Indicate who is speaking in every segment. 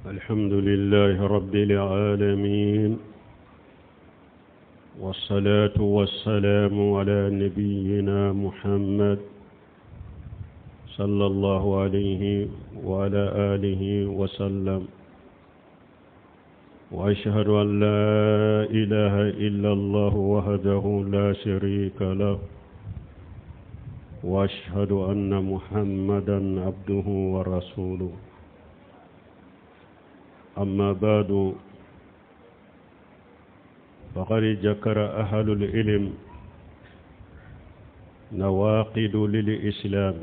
Speaker 1: الحمد لله رب العالمين، والصلاة والسلام على نبينا محمد صلى الله عليه وعلى آله وسلم. وأشهد أن لا إله إلا الله وحده لا شريك له، وأشهد أن محمدا عبده ورسوله. أما بعد، فقد ذكر أهل العلم نواقض للإسلام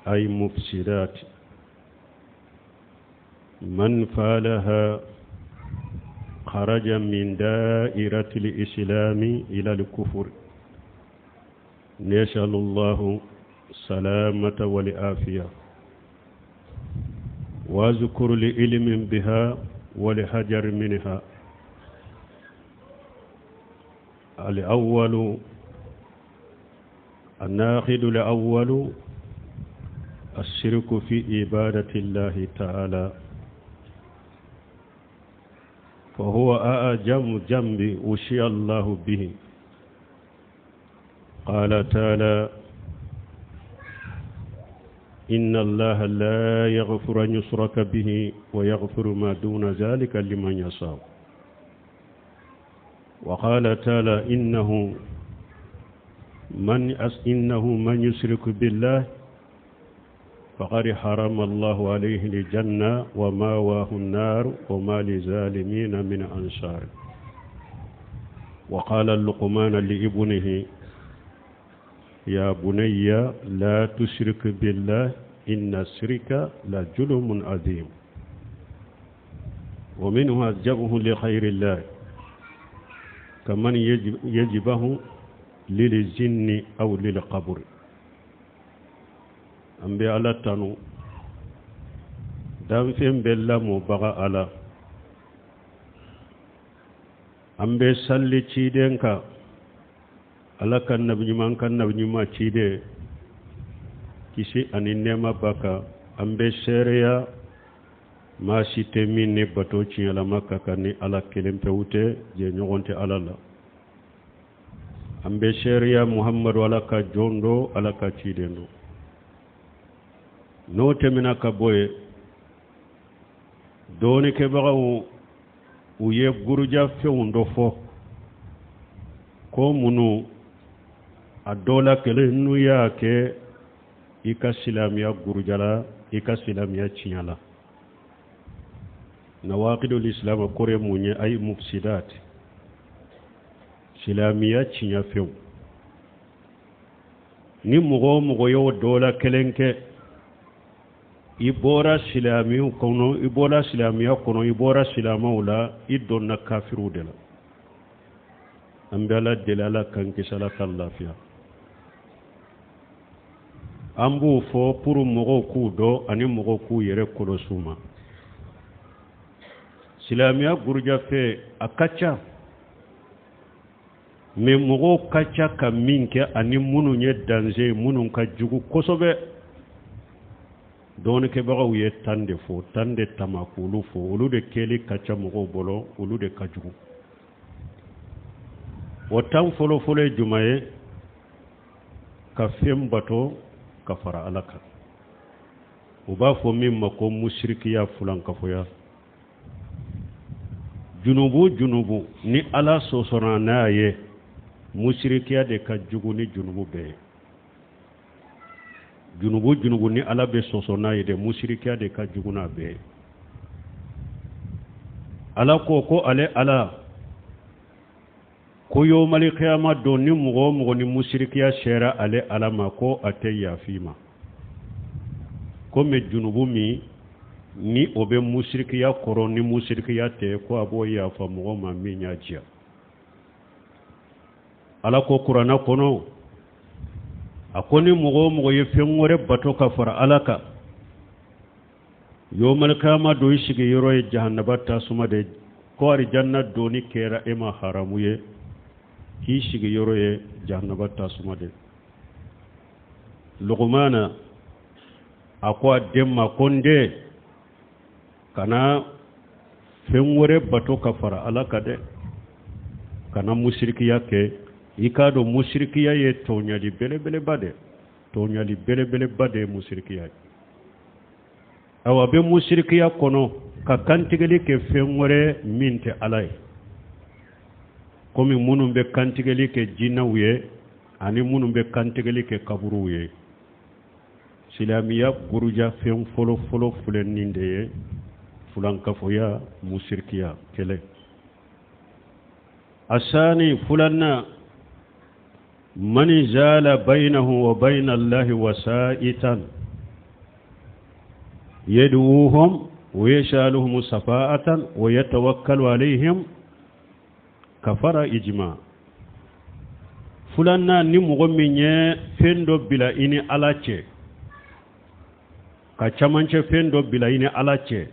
Speaker 1: أي مفسدات، من فعلها خرج من دائرة الإسلام إلى الكفر، نسأل الله السلامة والعافية. واذكر لعلم بها ولحجر منها. الناقض الأول الشرك في عبادة الله تعالى، فهو أعظم ذنب وشي الله به. قال تعالى: إن الله لا يغفر أن يشرك به ويغفر ما دون ذلك لمن يشاء. وقال تعالى: إنه من يشرك بالله فقد حرم الله عليه الجنة ومأواه النار وما للظالمين من أنصار. وقال لقمان لابنه: يا بني لا تشرك بالله إن الشرك لظلم عظيم. ومنه أجبه لخير الله، كمن يجبه للجن أو للقبر. أنبياء الله تنو دام فين بالله مبغى على أنبياء سالي تشيدنكا ala kan nabi nyuma cide kisi ani nema baka ambe sereya ma site min ne bato ciala makka kan ala kelem pewute je nyogonte ala la ambe sereya muhammad wala ka jondo ala ka cide no temina ka boye doni ke bagaw uye guruja fewndo fo ko munu adola kele nuya ke ika silamiya gurujala ika silamiya cinyala. nawaqidul islam kore munye ay mufsidat silamiya cinya few ni mugo yo dola kelenke ibora silamiyu kono ibora silamiya kono ibora silamawla idonna kafiru dela ambala delala kan kisala kallafiya ambu fo pour mogo ku do ani mogo ku yere kolosuma silamiya gurja fe akacha me mogo kacha ka minke ani munu nye danger munu ka jugu kosobe don ke baga wiye tande tamakulu fo ulu de keli kacha mogo bolo ulu de kajugu wotan folo jumaye ka fem bato kafara alaka uba fo mimma ko mushrikiya fulan kafoya junubu ni ala sosona naye mushrikiya de ka jugu ni junubu be junubu ni ala be sosona ye de mushrikiya de ka jugu na be ala ko ale ala ko yo mali qiyama do ni mugo ni mushrikiya shera ale alama ko atayya fima ko me junubu mi ni obe mushrikiya koro ni mushrikiya te ko abo ya fa mugo ma mi nyaajia ala ko qur'ana kono akoni mugo ye fengore bato ka fara alaka yo mali qiyama do shige yoro e jahannaba ta suma de ko ari jannat do ni kera ema haramuye ki shige yoro ye jahannaba ta suma de luqmana akwa demma konde kana fenwore bato kafara ala kade kana mushrikiya ke ikado mushrikiya ye tonyali bele bade tonyali bele bade mushrikiya awa be mushrikiya kono ka kantigeli ke fenwore minte alay komi munum be kantigeli ke jinawye ani munum be kantigeli ke kaburuye silamiya guruja fen folo fulen nindeye fulan kafoya mushrikiya kele asani fulanna man jala bainahu wa bain allahi wasaitan yad'uhum wa yashaluhum safa'atan wa yatawakkalu alayhim kafara ijma fulanna ni mogo minye fendo bila ini alache ka chamanche fendo bila ini alache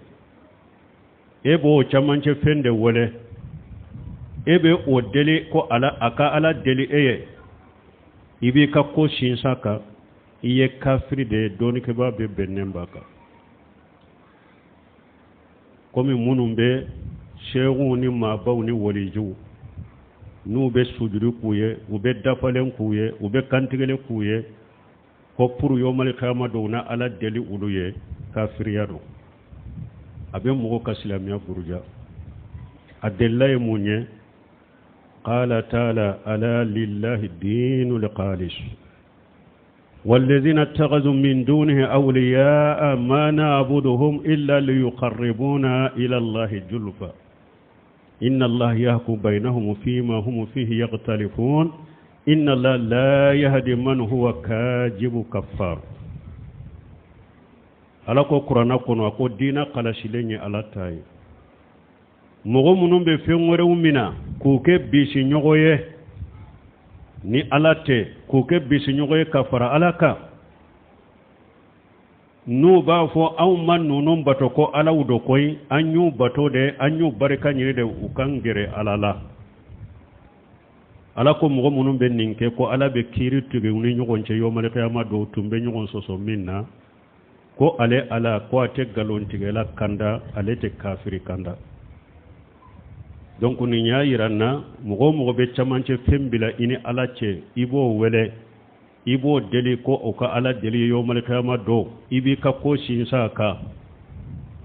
Speaker 1: ebo chamanche fende wole ebe o deli ko ala aka ala deli eye ibi ka ko shinsaka iye kafiri de doni ke ba be benembaka komi munumbe shehu ni mabaw ni waliju nube sujuru kuye ube dafalen kuye ube kantigele kuye ko pour yomal khama dona ala deli uluye kafiriyado abe mugo kaslamiya buruja adella munye qala ta'ala ala lillahi dinul qalis والذين اتخذوا من دونه أولياء ما نعبدهم إلا ليقربونا إلى الله جلفا إن الله يحكم بينهم فيما هم فيه يختلفون إن الله لا يهدي من هو كاذب كفار على قرآن كنا أقول دينا قال شلني على تاي مغمنون بفيمور منا كوكب بيش نيوغويه ni alate kuke bisinyogo kafara alaka nu ba fo aw man nunum bato ko alawdo koy anyu bato de anyu barika nyire de ukangere alala alako mugo munum ben ninke ko alabe kiri tuge uni nyogon che yomal qiyama do tumbe nyogon soso minna ko ale ala ko ate galon tigela kanda ale te kafiri kanda donc ni nya yiranna mugo be chamanche fembila ini alache ibo wele ibo deli ko o ka ala deli yomal qiyama do ibi ka ko shinsa ka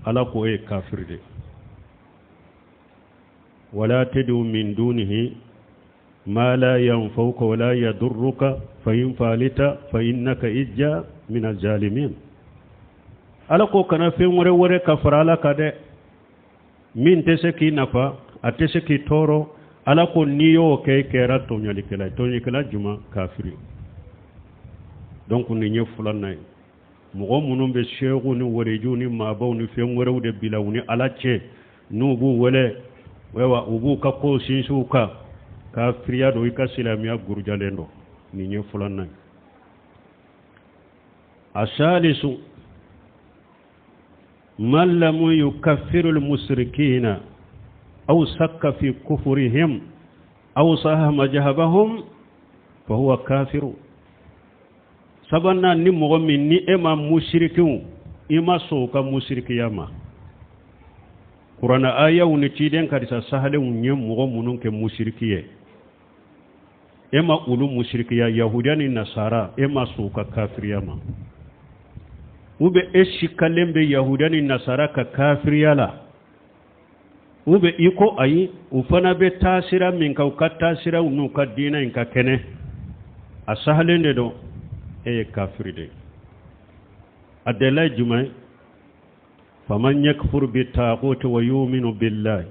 Speaker 1: ala ko e kafirde wala tadu min dunihi ma la yanfauka wala yadurruka fa in falita fa innaka ijja min aljalimin ala ko kana fenwore kafara ka de min teseki nafa atese ki toro ala ko niyo ke kera tonyali kela juma kafiri donc ni nye fulanay mugo munum be sheegu ni wareju ni mabaw ni fen waraw de bilaw ni alache nubu wele wewa ubu ka ko sinsuka kafiriya do ika silamiya gurjalendo ni nye fulanay asalisu man lam yukaffiru al-musrikina أو سك في كفرهم أو صاح مذهبهم فهو كافر سبنا نمغمي ني إما مشركون إما سوك مشرك ياما قرآن آية ونتيدين كاريسا سهل ونيم مغمونون كمشركية إما أولو مشركية يهودان النصارى إما سوك كافر ياما وبه إشكالين بيهودان النصارى ككافر يالا ube iko ayi ufana be tasira min ka tasira unu ka dina in ka kene asahalende do e kafiride adela jumay faman yakfur bi taqut wa yu'minu billahi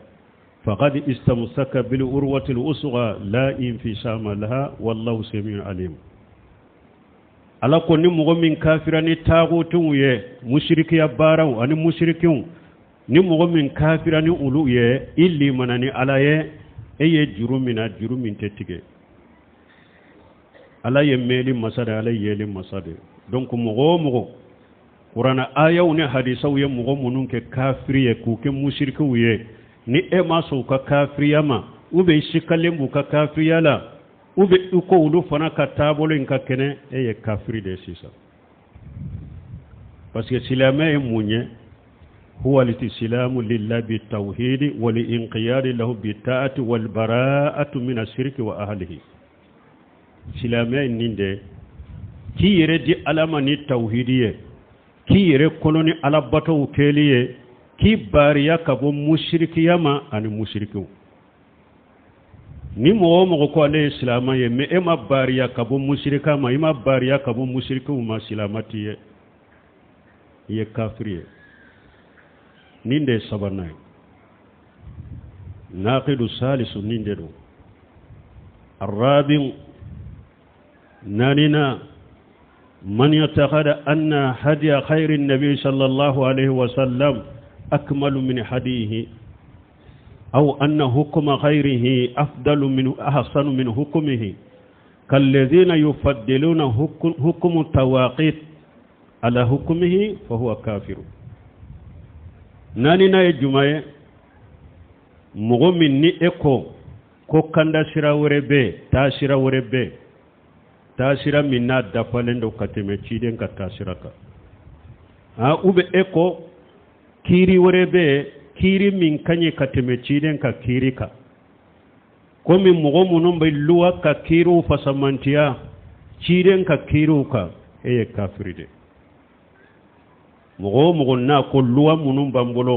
Speaker 1: faqad istamsaka bil urwati al usgha la infisama laha wallahu samiun alim ala ko ni mo min kafirani taqutun ye mushrikiya baraw ani mushrikin ni mogo min kafira ni ulu ye illi manani ala ye eye jurumin tetige ala ye meli masade ala yeli masade donc mogo qur'ana ayaw ne hadisaw ye mogo munun ke kafiri ye ku ke mushriku ye ni e maso ka kafiriya ma ube shikalen bu ka kafiriya la ube uko ulu fana ka tabolo in ka kene eye kafiri de sisa parce que silame e munye هو الاستسلام لله بالتوحيد والانقياد له بالطاعة والبراءة من الشرك وأهله سلامي نيندي كي يردي ألماني التوحيدية كي يرد كلوني على بطو كيلية كي باريا كبو مشركي يما أن مشركو ni mɔgɔ mɔgɔ ko ale ye silamɛ ye mais e ma bariya ka bɔ musirika ma i ma bariya ka bɔ musirikiw ma silamɛ t'i ye i ye kafiri ye nin de ye sabanan ye naqidu salisu nin de don arabiu nanina man yatakada anna hadiya khayri nabi sallallahu alaihi wasallam akmalu min hadihi أو أن حكم غيره أفضل من أحسن من حكمه كالذين يفضلون حكم التواقيت على حكمه فهو كافر ناني ناي جمعي مغمين ني إكو كو كندا شرا وربي تا شرا وربي تا شرا منا دفالين دو كتمي چيدين كتا شراكا أوبي إكو كيري وربي kiri min kanye kateme ciden ka kiri ka komi mogo munun bai luwa ka kiru fasamantiya ciden ka kiru ka eye kafiri de mogo na ko luwa munun bambolo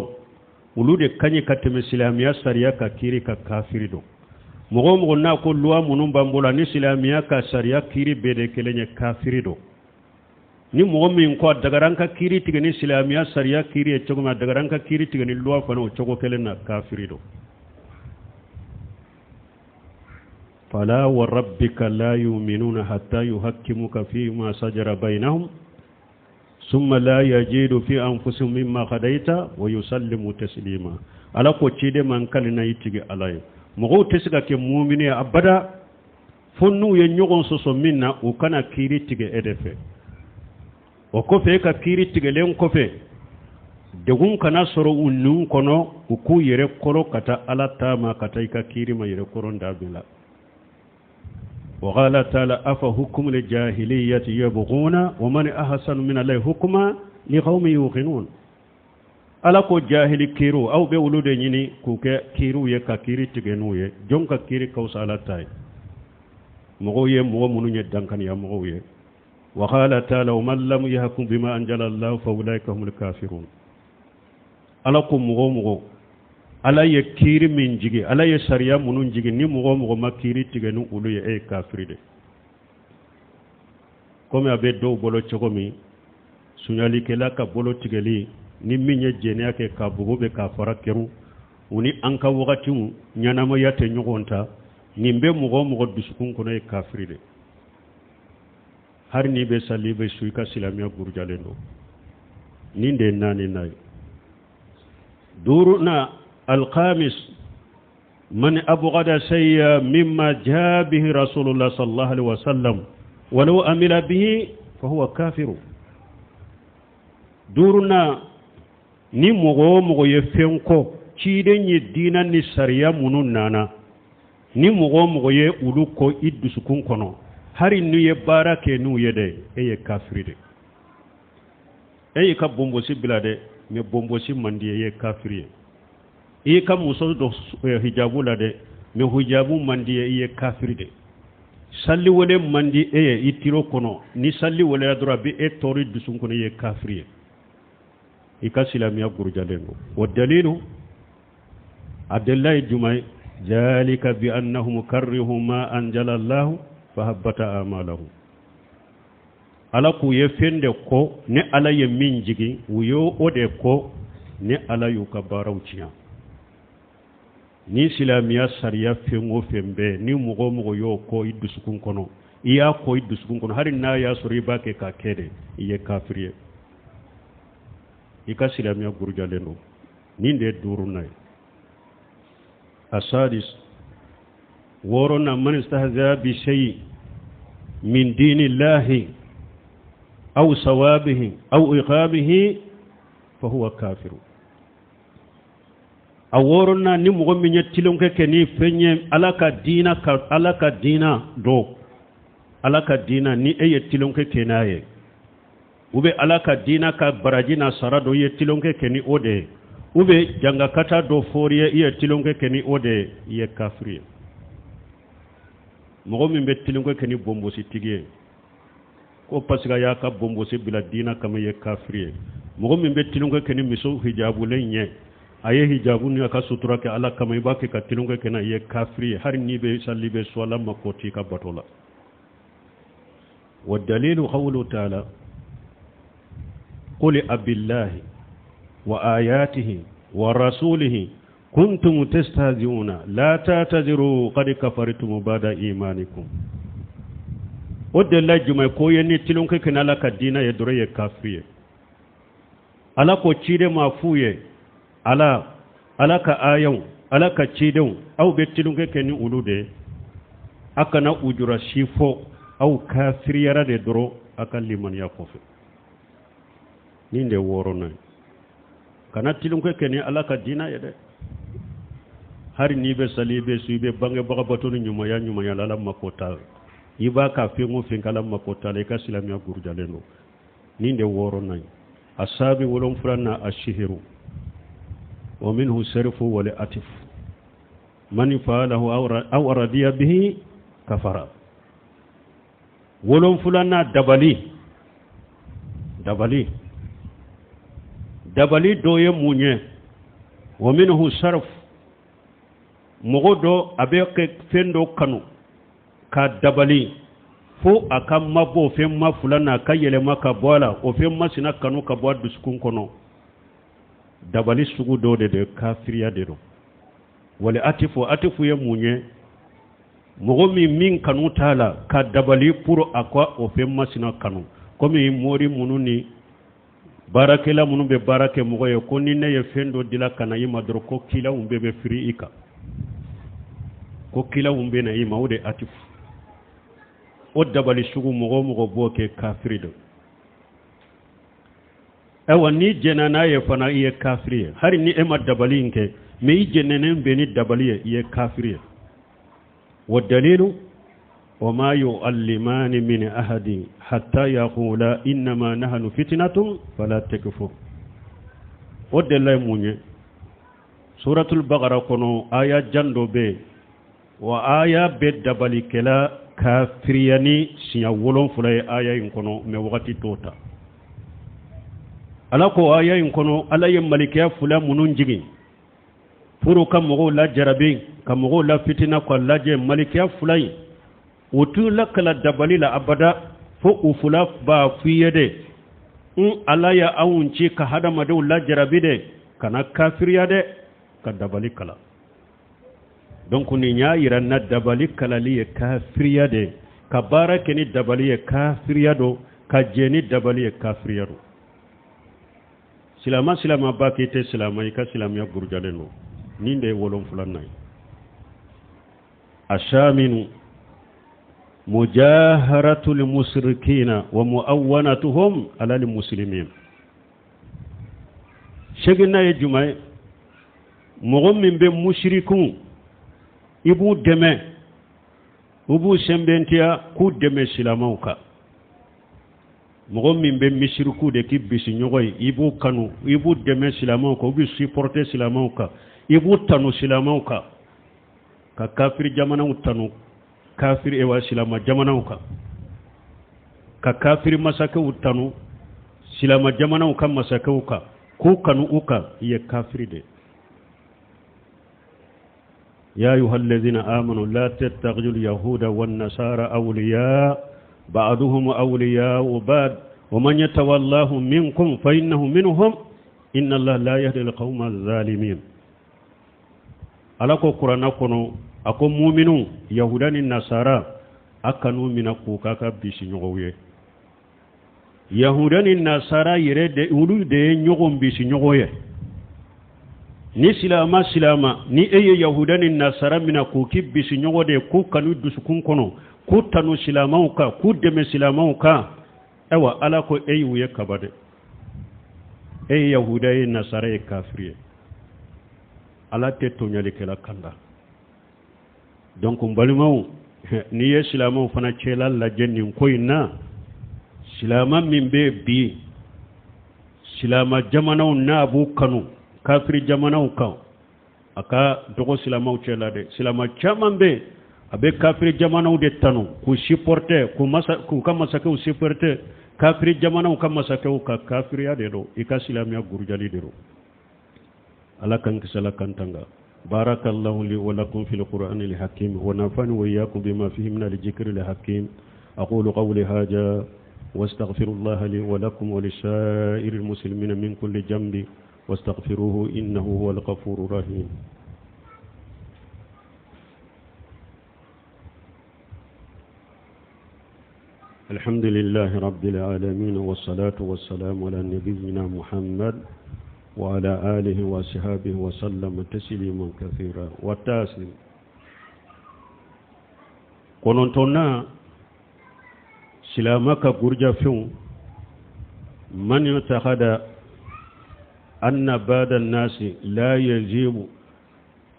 Speaker 1: ulu de kanye kateme silamiya sariya ka kiri ka kafiri do mogo na ko luwa munun bambolo ni silamiya ka sariya kiri bede kelenye kafiri do ni mɔgɔ min ko dagaranka kiri tigɛ ni silamɛya sariya kiri ye cogo min dagaranka kiri tigɛ ni luwa fana o cogo kelen na kafiri do fala wa rabbika la yu'minuna hatta yuhakkimuka fi ma sajara bainahum thumma la yajidu fi anfusihim mimma qadaita wa yusallimu taslima ala ko cide man kalina yitige alay mɔgɔ tesiga ke mu'mini abada fonnu ye nyogon soso minna o kana kiri tigɛ edefe o kofe ka kiri tigelen kofe degun kana soro unnun kono uku yere koro kata ala tama kata ika kiri ma yere koron dabila wa qala ta'ala afa hukmu li jahiliyyati yabghuna wa man ahsanu min allahi hukma li qaumin yuqinun ala ko jahili kiru aw be wulude nyini ku ke kiru ye ka kiri tigenu ye jonka kiri kawsala tay mogo ye mogo munu nye dankan ya mogo ye وقال تعالى ومن لم يحكم بما أنزل الله فأولئك هم الكافرون ألاكم مغو ألا يكير من جيجي ألا يسريا منون جيجي ني مغو ما كيري تيغنو أولو يأي كافر دي كومي أبي دو بولو چوكومي سنالي كلاكا بولو تيغلي ni minye jene yake ka bugo be ka fara keru uni anka wakati nyanama yate nyogonta nimbe mugo dusukun kono e kafiri de har ni be sali be suika silamiya burjalendo ninde nani nay duruna alqamis man abghada shay'a mimma jaa bihi rasulullah sallallahu alaihi wasallam walau amila bihi fa huwa kafiru duruna ni mogo ye fenko ciden ye dina ni sariya munun nana ni mogo ye uluko iddusukun kono hari nu ye bara ke nu ye de eye kafiri de eye ka bombosi bilade me bombosi mandi ye kafiri eye ka muso do hijabu la de me hijabu mandi ye kafiri de salli wole mandi eye itiro kono ni salli wole adura bi e tori dusun kono ye kafiri ika silamiya gurjalengo wa dalilu abdullahi jumay ذلك بأنهم كرهوا ما أنزل الله فهبط أعمالهم ala ku ye fende ko ne ala ye min jigi wuyo ode ko ne ala yu ka baraw ciya ni silamiya sariya fengo fembe ni mugo yo ko idusukun kono iya ko idusukun kono hari na ya sori ba ke ka kede iye kafiriye ika silamiya gurjaleno ni de duru nay asadis worona man istahza bi shay min dinillahi أو ثوابه أو إقامه فهو كافر أورنا نمو من يتلون كني فني على كدينا ني أي يتلون كناية ube alaka dina ka barajina sarado ye tilonke keni ode ube janga kata do foriye ye tilonke keni ode ye kafiri mogo min be tilonke keni bombosi tigiye ko pasika ya ka bombosi bila dina kama ye kafiri mogo min be tilonke keni miso hijabu lenye aye hijabu ni aka sutura ke ala kama ibake ka tilonke kena ye kafiri har ni be salli be swala makoti ka batola والدليل قوله تعالى قل أب الله وآياته ورسوله كنتم تستهزئون لا تعتذروا قد كفرتم بعد إيمانكم والدليل جمع كويني تلونك كنا لك الدين يدري كافية على كتير مافوية على كآيون على كتيرون أو بتلونك كني أولوده أكنا أجر شيفو أو كافريرا de doro akan liman ya kofi ninde worona kana tilunke keni alaka dina yede hari ni be salibe suibe bange baga batoni nyuma ya lala makota iba ka fengo fenkala makota le ka silamia gurjaleno ninde worona asabi wolon furanna ashihiru wa minhu sarfu wa atif man fa'alahu aw radiya bihi kafara wolon fulana dabali doye munye wa minhu sarf mogodo abeke fendo kanu ka dabali fo aka mabo fe ma fulana ka yele maka bola o fe masina kanu ka bo duskun kono dabali sugu do de kafiriya de do wala atifu ye munye mogo min kanu tala ka dabali pour akwa o fe masina kanu komi mori mununi barakela munu be barake mogo ye ko ni ne ye fendo dila kana yima dro ko kila umbe be firi ika ko kila umbe na yima ode atif o dabali sugu mogo boke kafiri do ewa ni jenana ye fana ye kafiri hari ni ema dabali nke me jenenen be ni dabali ye kafiri والدليل وما يعلمان من أحد حتى يقولا إنما نحن فتنة فلا تكفر والدليل مونye سورة البقرة كنو آية جندو بي وآية بيت دبالي كلا كافرياني سيولون فلاي آية ينكونو موغتي توتا ألاكو آية ينكونو ألا يمالكيا فلا منونجين furu ka mogo la jarabe ka mogo la fitina ko laje malikiya fulai utu lakala dabali la abada fo ufula ba fiyede ala ya awunci ka hada madu la jarabe de kana kafiriya de ka dabali kala donc ni nya iran na dabali kala li kafiriya de ka barake ni dabali kafiriya do ka jeni dabali kafiriya do silama ba kite silama ka silamiya gurjaleno ninde wolon fulannay ashaminu mujaharatul musrikina wa muawwanatuhum ala al muslimin shegina ye jumay mogo min be mushrikun ibu deme ubu sembentia ku deme silamauka mogo min be mishriku de ki bisi nyogoy ibu kanu ibu deme silamauka ubu supporter silamauka ibu tanu silamauka ka kafir jamana utanu kafir ewa silama jamanauka ka kafir masaka utanu silama jamanauka masaka uka ku kanu uka ye kafir de ya ayyuhallazina amanu la tattakhidul yahuda wan nasara awliya ba'duhum awliya wa ba'd wa man yatawallahum minkum fa innahu minhum inna allaha la yahdi al-qawma adh-dhalimin alako qur'ana kono ako mu'minu yahudani nasara akanu mina kukaka bisi nyogoye yahudani nasara yere de ulu de nyogom bisi nyogoye ni silama ni eye yahudani nasara mina kuki bisi nyogode ku kanu dusukun kono ku tanu silamauka ku deme silamauka ewa alako eyu ye kabade eye yahudani nasara ye kafiriye ala te tonyali kela kanda donc mbalimaw ni ye silamaw fana cela la jenni koyna silama min be bi silama jamanaw nabu kanu kafiri jamanaw kan aka dogo silamaw cela de silama caman be abe kafiri jamanaw de tanu ku supporter ku ka masakew supporter kafiri jamanaw ka masakew ka kafiriya de do ika silamiya gurjali de do ala kan kisala kantanga barakallahu li wa lakum fil qur'anil hakim wa nafani wa iyyakum bima fihi min al-dhikril hakim aqulu qawli hadha واستغفر الله لي ولكم ولسائر المسلمين من كل جنب واستغفروه إنه هو الغفور الرحيم الحمد لله رب العالمين والصلاة والسلام على نبينا محمد وعلى آله وصحبه وسلم تسليما كثيرا والتاسم قلنا سلامك برجا فيهم من يتخذ أن بعض الناس لا يجب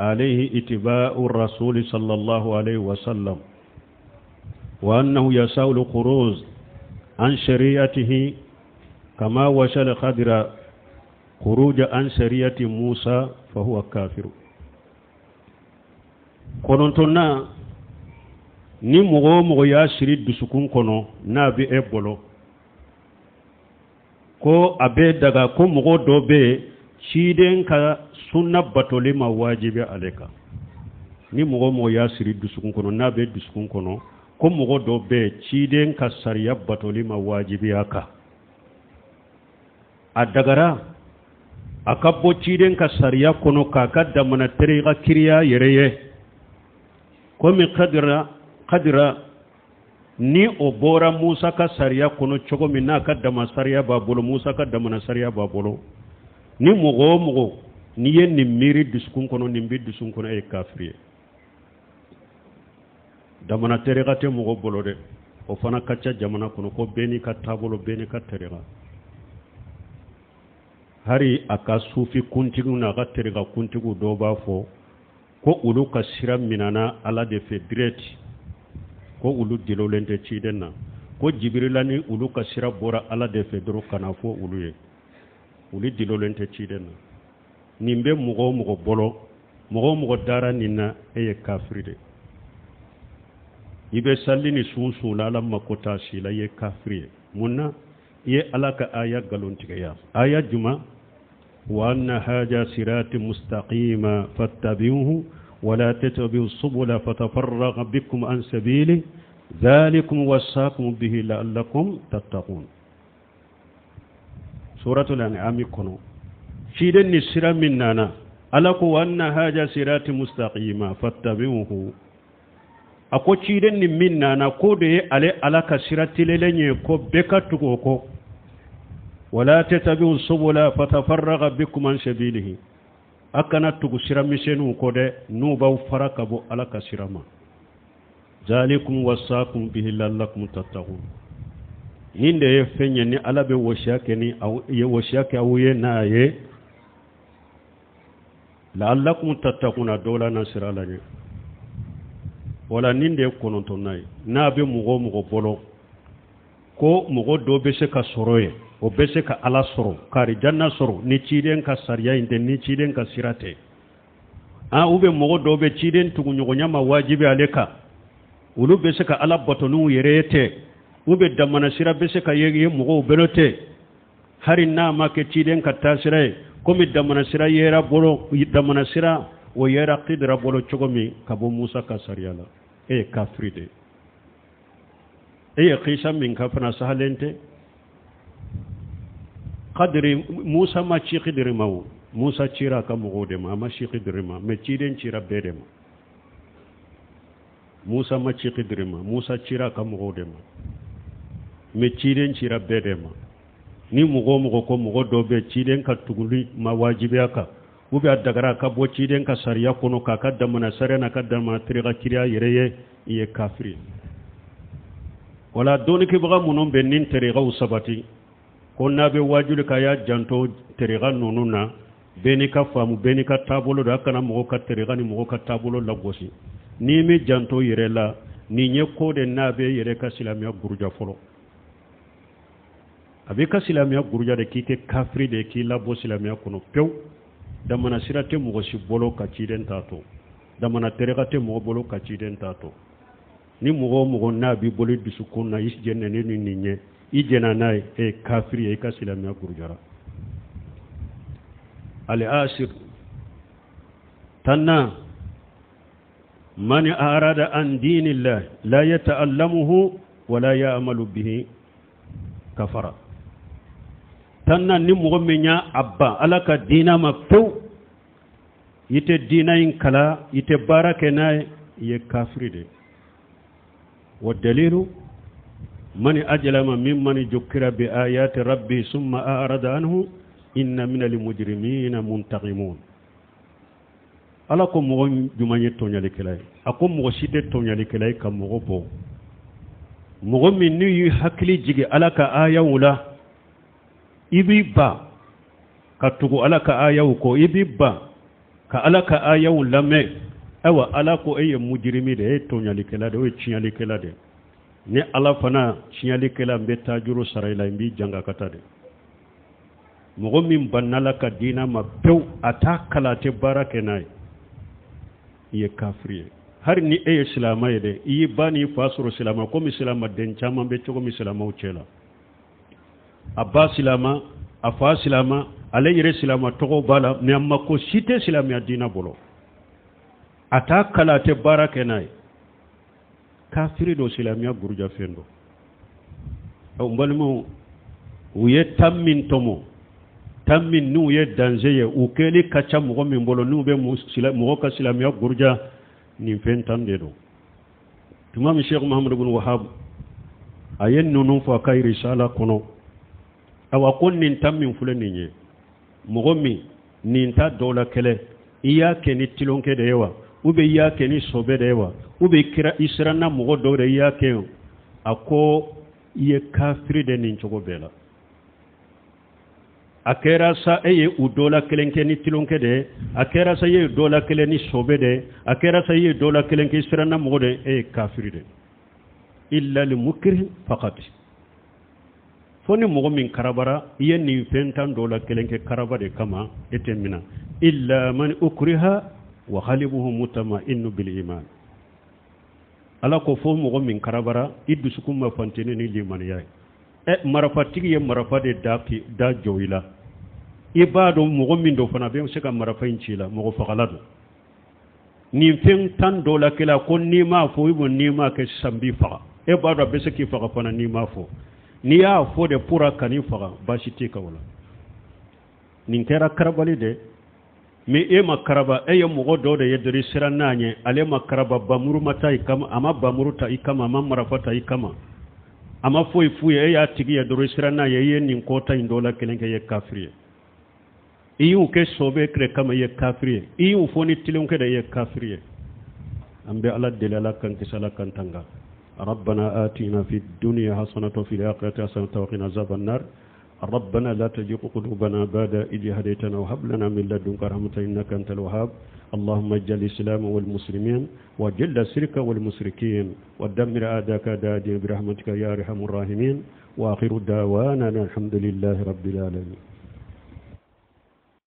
Speaker 1: عليه اتباع الرسول صلى الله عليه وسلم وأنه يساء الخروج عن شريعته كما وشل خضر خروج عن شريعة موسى فهو كافر قلنا ni mogo ya shiri dusukun kono na bi e bolo ko abe daga ko mogo do be shiden ka sunna batoli ma wajibi aleka ni mogo ya shiri dusukun kono na be dusukun kono ko mogo do be shiden ka sariya batoli ma wajibi aka adagara akabbo shiden ka sariya kono ka kadda mana tariqa kiriya yereye ko mi qadira ni obora Musa ka sariya kono chogo minna ka dama sariya babolo Musa ka dama na sariya babolo ni mogo ni yen ni miri duskun kono ni mbi duskun kono e kafiri dama na terega te mogo bolo de o fana kacca jamana kono ko beni ka tabolo beni ka terega hari aka sufi kuntigu na ka terega kuntigu do ba fo ko ulu ka sira minana ala de fe direct ko ulu dilolente cidenna ko jibrilani ulu ka sira bora ala de fe doro kana fo ulu ye ulu dilolente cidenna nimbe mogo bolo mogo dara ninna eye kafiri de ibe sallini sunsu la lamma kota sila ye kafiri munna ye alaka aya galontiga ya aya juma wa anna haja sirati mustaqima fattabi'uhu ولا تتبعوا السبل فتفرق بكم عن سبيله ذلكم وصاكم به لعلكم تتقون سورة الأنعام كنو شيدن السر مننا ألكو أن هذا صراط مستقيما فاتبعوه أكو شيدن مننا كودي على كسرة للني كو بكتوكو ولا تتبعوا السبل فتفرق بكم عن سبيله akana tugu siramisenu kode nubaw farakabo alaka sirama zalikum wasakum bihi lallakum tattaqun hinde ye fenye ni alabe washake ni aw ye washake awye na ye lallakum tattaquna dola nasira laje wala ninde kononto nay na be mugo bolo ko mugo do be se ka soroye o bese ka ala soro kari janna soro ni ciden ka sariya inde ni ciden ka sirate ube mogo do be ciden tugu nyogonya ma wajibi aleka ulu bese ka ala botonu yerete ube damana sira bese ka yeye mogo belote hari na ma ke ciden ka tasire komi damana sira yera bolo damana sira o yera qidra bolo chogomi kabo Musa ka sariya la e kafride e qisa min kafana sahalente qadri Musa ma ci qidri maw Musa cira ka mo de ma ci qidri ma me ci den cira bede ma Musa ma ci qidri ma Musa cira ka mo de ma me ci den cira bede ma ni mo ko mo do be ci den ka tuguli ma wajibi aka ube adagara ka bo ci den ka sariya kono ka kadda mana sarena kadda ma triga kiriya yereye iye kafiri wala doni ke baga munon be nin triga usabati ko nabe wajul ka ya janto teriga nununa beni ka famu beni ka tabolo da kana mo ka teriga ni mo ka tabolo la gosi ni mi janto yirela ni nye ko de nabe yere ka silamiya gurja folo abika silamiya gurja de kike kafri de ki labo silamiya kono pew damana sirate mo si bolo ka ciden tato damana terekate mo bolo ka ciden tato ni mo na bi boli bisukuna is jenne ni ninye i jena nay e kafri e ka silamiya gurjara ali asir tanna man arada an dinillah la yata'allamuhu wa la ya'malu bihi kafara tanna ni mo menya abba alaka dina ma few yite dina in kala yite barake nay ye kafri de wa dalilu man ajlama mimman jukira bi ayati rabbi summa arada anhu inna minal mujrimina muntaqimun ala ko mo jumanye tonyale kelay ako mo site tonyale kelay kam mo bo mo min ni hakli jige alaka aya wala ibi ba ka tugo alaka aya ko ibi ba ka alaka aya wala me awa ala ko ay mujrimi de tonyale kelay de o chinyale kelay de ne ala fana chinyale kelay mbeta juro sarayla mbi janga kata de mo min banala ka dina ma pew atakala te barake nay ye kafriye har ni e islama yede yi bani fasuru islama ko islama den chama be to ko islama uchela abba islama afa islama alayre islama to ko bala ne amma ko site islama dina bolo ata kala te barake nay kafiri do islamiya gurja fendo o mbalmo uye tammin tomo tammin nu ye danger u keli kacha mo min bolo nu be mo ka islamiya gurja ni fentam de do tumam Sheikh Muhammad ibn Wahhab ayen nunu fa kay risala kono awa kon nin tammin fulani nye mo mi nin ta dola kele iya ke ni tilonke de yawa ube iya ke ni sobe de yawa ube kira israna mo do de iya ke ako ye kafiri de nin chogo bela akera sa eye udola kelenke ni tilonke de akera sa ye dola kelen ni sobe de akera sa ye dola kelenke israna mo de e kafiri de illa li mukrih faqat foni mo min karabara ye ni fentan dola kelenke karaba de kama etemina illa man ukriha wa khalibuhu mutma'innu bil iman ala ko fo mo min karabara iddu sukuma fantene ni liman yaay e marafatigi ye marafade da joyila ibado mo min do fana be se ka marafa incila mo fagalado ni fen tan do la kala ko ni ma fo ibo ni ma ke sambi faga e bado be se ki faga fana ni ma fo ni ya fo de pura kani faga bashiti ka wala nin kera karabali de me e makaraba e ye mo do de yedri sirananye ale makaraba bamuru mata ikama ama bamuru ta ikama ama marafata ikama ama foi fuye ya tigi ya doro sirana ye nin kota indola kelenke ye kafriye iyu ke sobe kre kama ye kafriye iyu foni tilonke da ye kafriye ambe ala delala kan kisala kan tanga ربنا آتنا في الدنيا حسنة وفي الآخرة حسنة وقنا عذاب النار ربنا لا تزغ قلوبنا بعد إذ هديتنا وهب لنا من لدنك رحمة إنك أنت الوهاب اللهم اجعل الإسلام والمسلمين وجل الشرك والمشركين ودمر أعداءك أعداء الدين برحمتك يا أرحم الراحمين وآخر دعوانا الحمد لله رب العالمين.